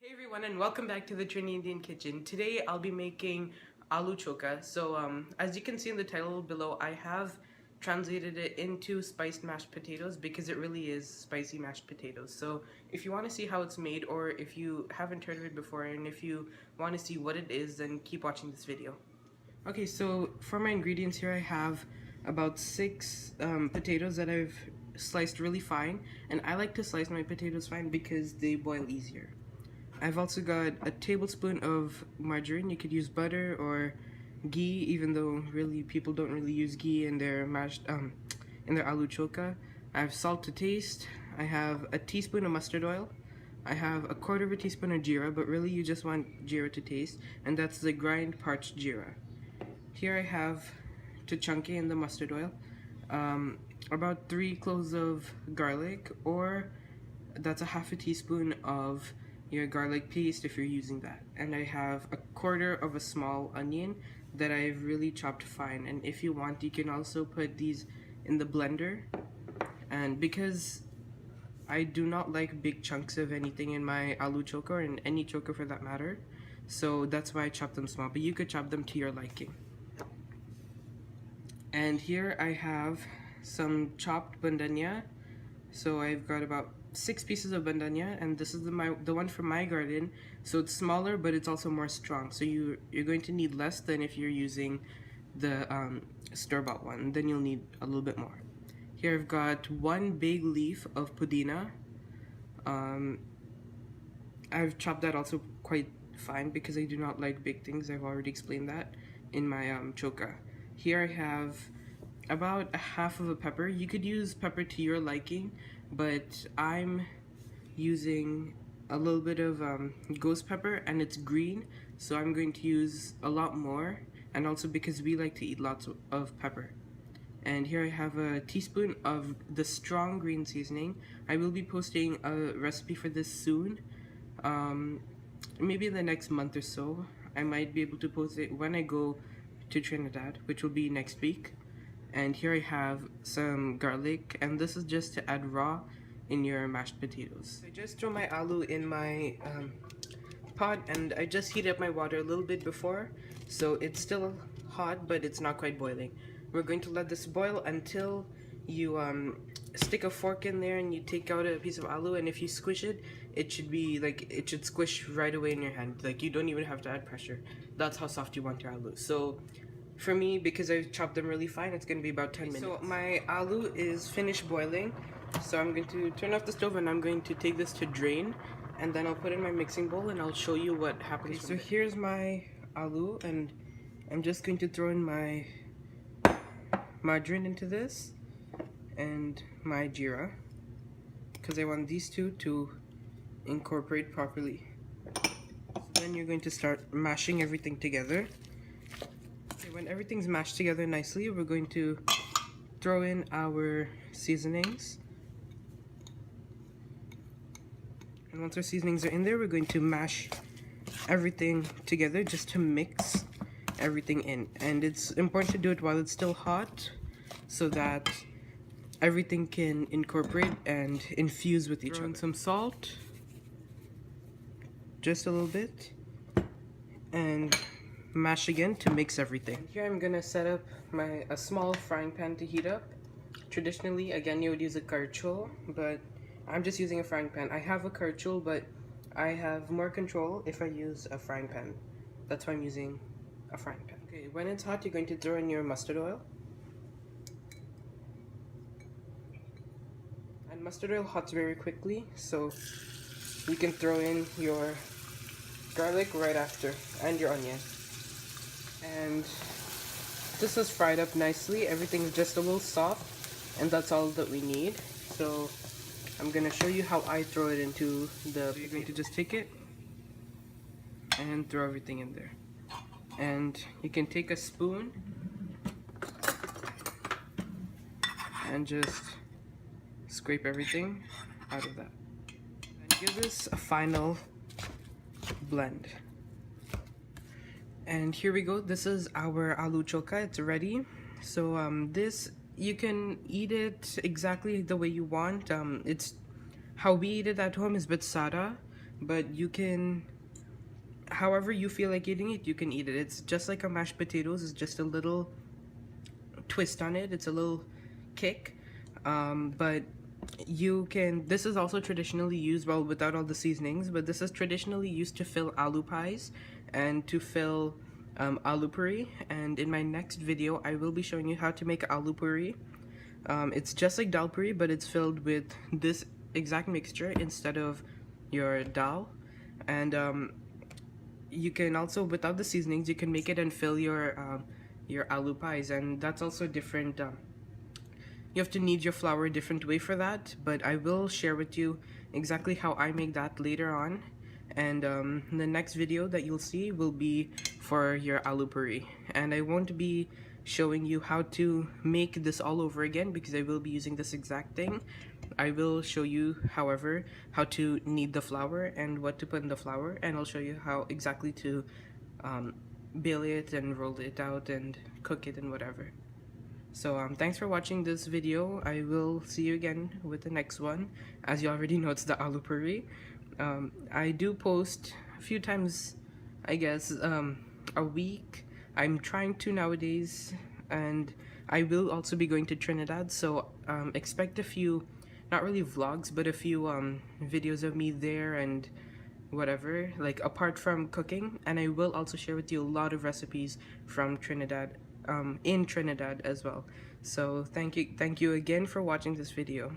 Hey everyone, and welcome back to the Trini Indian Kitchen. Today I'll be making aloo choka. So as you can see in the title below, I have translated it into spiced mashed potatoes because it really is spicy mashed potatoes. So if you want to see how it's made, or if you haven't heard of it before and if you want to see what it is, then keep watching this video. Okay, so for my ingredients here I have about 6 potatoes that I've sliced really fine, and I like to slice my potatoes fine because they boil easier. I've also got a tablespoon of margarine. You could use butter or ghee, even though really people don't really use ghee in their in their aloo choka. I have salt to taste. I have a teaspoon of mustard oil. I have a quarter of a teaspoon of jeera, but really you just want jeera to taste, and that's the grind parched jeera. Here I have to chunkay in the mustard oil. About 3 cloves of garlic, or that's a half a teaspoon of your garlic paste if you're using that. And I have a quarter of a small onion that I've really chopped fine, and if you want you can also put these in the blender. And because I do not like big chunks of anything in my aloo choka, or in any choka for that matter, so that's why I chop them small, but you could chop them to your liking. And here I have some chopped bandhania. So I've got about 6 pieces of bandhania, and this is the one from my garden. So it's smaller, but it's also more strong. So you're going to need less than if you're using the store-bought one. Then you'll need a little bit more. Here I've got 1 big leaf of pudhina. I've chopped that also quite fine because I do not like big things. I've already explained that in my choka. Here I have about a half of a pepper. You could use pepper to your liking, but I'm using a little bit of ghost pepper, and it's green, so I'm going to use a lot more, and also because we like to eat lots of pepper. And here I have a teaspoon of the strong green seasoning. I will be posting a recipe for this soon, maybe in the next month or so. I might be able to post it when I go to Trinidad, which will be next week. And here I have some garlic, and this is just to add raw in your mashed potatoes. I just throw my aloo in my pot, and I just heated up my water a little bit before, so it's still hot, but it's not quite boiling. We're going to let this boil until you stick a fork in there and you take out a piece of aloo, and if you squish it, it should be like, it should squish right away in your hand. Like, you don't even have to add pressure. That's how soft you want your aloo. So for me, because I've chopped them really fine, it's going to be about 10 minutes. So my aloo is finished boiling, so I'm going to turn off the stove and I'm going to take this to drain, and then I'll put it in my mixing bowl and I'll show you what happens. Okay, so here's my aloo, and I'm just going to throw in my margarine into this and my jeera, because I want these two to incorporate properly. So then you're going to start mashing everything together. When everything's mashed together nicely, we're going to throw in our seasonings. And once our seasonings are in there, we're going to mash everything together just to mix everything in. And it's important to do it while it's still hot so that everything can incorporate and infuse with each other. Throw in some salt, just a little bit, and mash again to mix everything. And here I'm gonna set up a small frying pan to heat up. Traditionally, again, you would use a karchul, but I'm just using a frying pan. I have a karchul, but I have more control if I use a frying pan. That's why I'm using a frying pan. Okay, when it's hot, you're going to throw in your mustard oil. And mustard oil hots very quickly, so you can throw in your garlic right after, and your onion. And this is fried up nicely. Everything's just a little soft, and that's all that we need. So I'm gonna show you how I throw it into the. So you're going to just take it and throw everything in there, and you can take a spoon and just scrape everything out of that, and give this a final blend. And here we go. This is our aloo choka. It's ready. So this, you can eat it exactly the way you want. It's how we eat it at home is with sada. but you can, however you feel like eating it, you can eat it. It's just like a mashed potatoes. It's just a little twist on it. It's a little kick. But you can, this is also traditionally used, well, without all the seasonings, but this is traditionally used to fill aloo pies and to fill aloo puri. And in my next video, I will be showing you how to make aloo puri. It's just like dal puri, but it's filled with this exact mixture instead of your dal. And you can also, without the seasonings, you can make it and fill your aloo pies, and that's also different. You have to knead your flour a different way for that, but I will share with you exactly how I make that later on. And the next video that you'll see will be for your aloo puri, and I won't be showing you how to make this all over again because I will be using this exact thing. I will show you, however, how to knead the flour and what to put in the flour, and I'll show you how exactly to bale it and roll it out and cook it and whatever. So thanks for watching this video. I will see you again with the next one. As you already know, it's the aloo puri. I do post a few times, I guess, a week. I'm trying to nowadays, and I will also be going to Trinidad, so expect a few, not really vlogs, but a few videos of me there and whatever, like apart from cooking. And I will also share with you a lot of recipes from Trinidad, in Trinidad as well. So thank you again for watching this video.